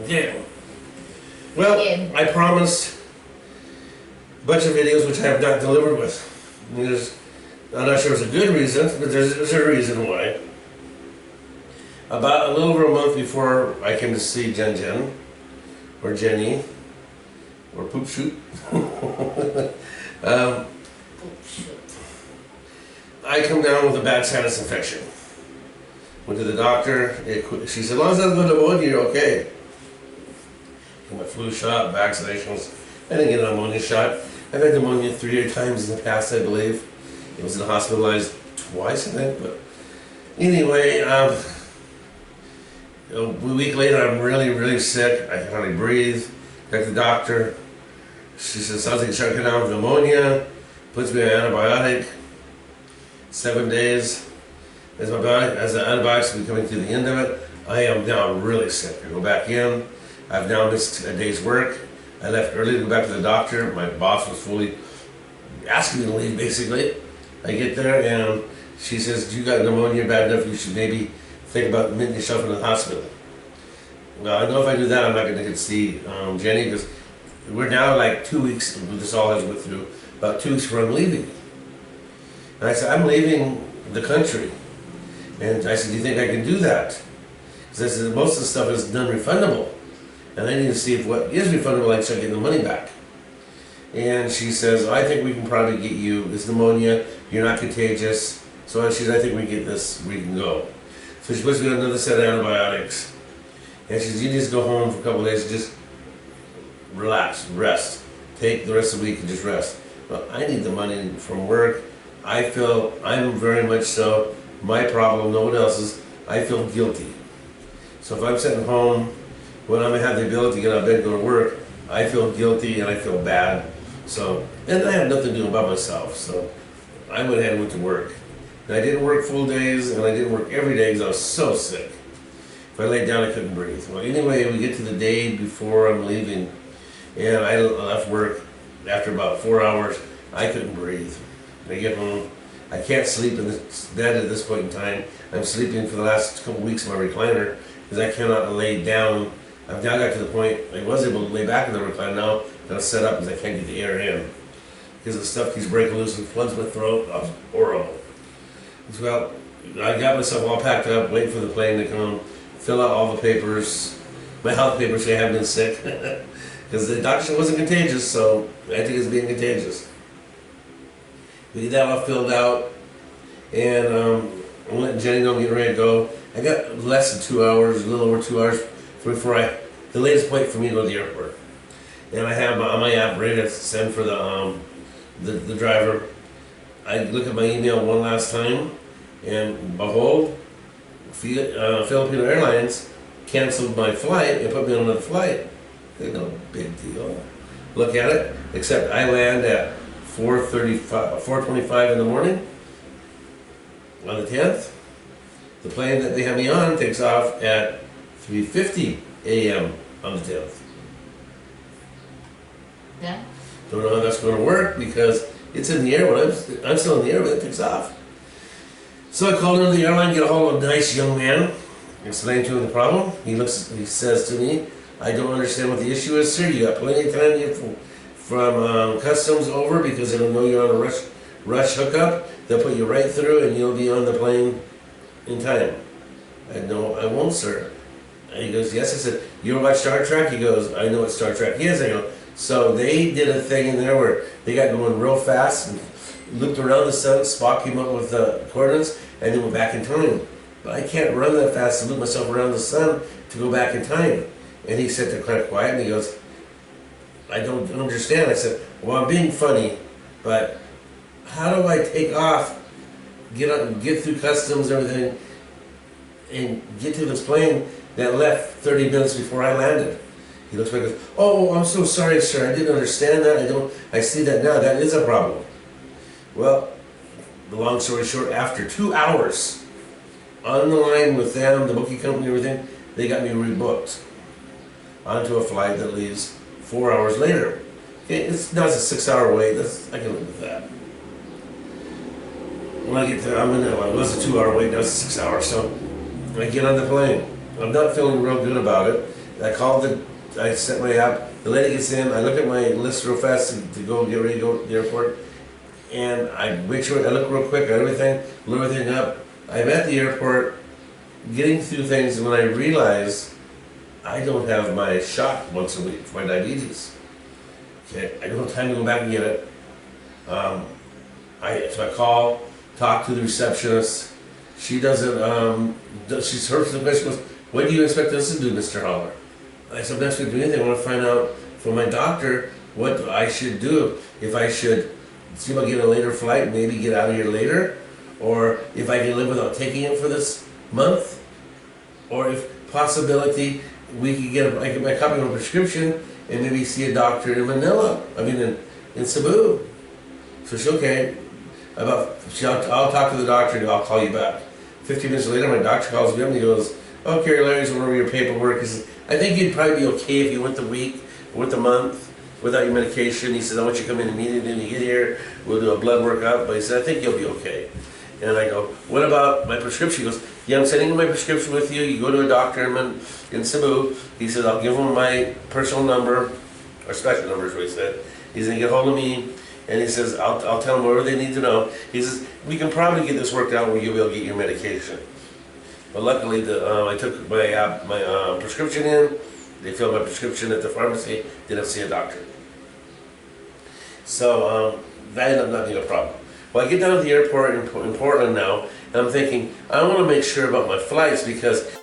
Okay. Well, I promised a bunch of videos which I have not delivered with. I'm not sure it's a good reason, but there's a reason why. About a little over a month before I came to see Jen, or Jenny, or Poop Shoot, I come down with a bad sinus infection. Went to the doctor. She said, as long as that's no pneumonia, you're okay. Got my flu shot, vaccinations. I didn't get an pneumonia shot. I've had pneumonia 3 times in the past, I believe. I was hospitalized twice, I think. But anyway, a week later, I'm really sick. I can hardly breathe. Got the doctor. She said, sounds like you're down with pneumonia. Puts me on antibiotic. 7 days. As the antibiotics will be coming to the end of it, I am now really sick. I go back in. I've now missed a day's work. I left early to go back to the doctor. My boss was fully asking me to leave, basically. I get there and she says, you got pneumonia bad enough, you should maybe think about admitting yourself in the hospital. Well, I know if I do that, I'm not going to get to see Jenny, because we're now like 2 weeks, this all has went through, about 2 weeks before I'm leaving. And I said, I'm leaving the country. And I said, do you think I can do that? Because I said, most of the stuff is non-refundable. And I need to see if what is refundable, I can start getting the money back. And she says, I think we can probably get you, it's pneumonia, you're not contagious. So she said, I think we can get this, we can go. So she puts me on another set of antibiotics. And she says, you need to go home for a couple of days and just relax, rest. Take the rest of the week and just rest. Well, I need the money from work. I feel, I'm very much so, my problem, no one else's, I feel guilty. So if I'm sitting home, when I have the ability to get out of bed and go to work, I feel guilty and I feel bad. So, and I have nothing to do about myself, so I went ahead and went to work. And I didn't work full days, and I didn't work every day because I was so sick. If I laid down, I couldn't breathe. Well, anyway, we get to the day before I'm leaving, and I left work after about 4 hours. I couldn't breathe. I get home. I can't sleep in this bed at this point in time. I'm sleeping for the last couple of weeks in my recliner because I cannot lay down. I've now got to the point I was able to lay back in the recliner. Now I'm set up because I can't get the air in because the stuff keeps breaking loose and floods my throat. Oh, horrible. Well, I got myself all packed up, waiting for the plane to come, fill out all the papers, my health papers. I have been sick because the doctor said it wasn't contagious, so I think it's being contagious. We get that all filled out, and I'm letting Jenny know I'm getting ready to go. I got less than 2 hours, a little over 2 hours before the latest point for me to go to the airport. And I have on my app ready to send for the driver. I look at my email one last time, and behold, Filipino Airlines canceled my flight and put me on another flight. No big deal. Look at it, except I land at 4:25 in the morning on the 10th. The plane that they have me on takes off at 3:50 a.m. on the 10th. Yeah. Don't know how that's going to work because it's in the air when I'm still in the air when it takes off. So I called into the airline, get a hold of a nice young man, explain to him the problem. He says to me, I don't understand what the issue is, sir. You got plenty of time to get from customs over because they don't know you're on a rush hookup. They'll put you right through and you'll be on the plane in time. I know I won't, sir. And he goes, yes. I said, you ever watch Star Trek? He goes, I know what Star Trek is. I go, so they did a thing in there where they got going real fast and looped around the sun. Spock came up with the coordinates and then went back in time. But I can't run that fast to loop myself around the sun to go back in time. And he sat there kind of quiet and he goes, I don't understand. I said, well, I'm being funny, but how do I take off, get through customs and everything, and get to this plane that left 30 minutes before I landed? He looks back and goes, oh, I'm so sorry, sir. I didn't understand that. I see that now. That is a problem. Well, the long story short, after 2 hours on the line with them, the booking company, everything, they got me rebooked onto a flight that leaves 4 hours later. Okay, now it's a 6 hour wait. I can live with that. When I get there, it was a 2 hour wait, now it's 6 hours. So I get on the plane. I'm not feeling real good about it. I set my app, the lady gets in, I look at my list real fast to go get ready to go to the airport, and I make sure, I look real quick at everything, load everything up. I'm at the airport, getting through things, and when I realize I don't have my shot once a week for my diabetes. Okay, I don't have time to go back and get it. So I call, talk to the receptionist. She doesn't, she's heard the question, goes, what do you expect us to do, Mr. Holler? I said, I'm not going to do anything. I want to find out from my doctor what I should do. If I should see about getting a later flight, maybe get out of here later, or if I can live without taking it for this month, or if possibility we could get a copy of a prescription and maybe see a doctor in Manila. In Cebu. So she's okay. I'll talk to the doctor and I'll call you back. 15 minutes later, my doctor calls me up and he goes, "Okay, Larry's going over your paperwork." He says, "I think you'd probably be okay if you went the week, went the month without your medication." He said, "I want you to come in immediately when you get here. We'll do a blood workup." But he said, "I think you'll be okay." And I go, "What about my prescription?" He goes, "Yeah, I'm sending my prescription with you. You go to a doctor in Cebu." He said, "I'll give him my personal number," or special number is what he said. He's going to get hold of me. And he says, I'll tell them whatever they need to know. He says, "We can probably get this worked out where you'll be able to get your medication." But luckily, I took my prescription in. They filled my prescription at the pharmacy. Didn't see a doctor. So that ended up not being a problem. Well, I get down to the airport in Portland now, and I'm thinking, I want to make sure about my flights because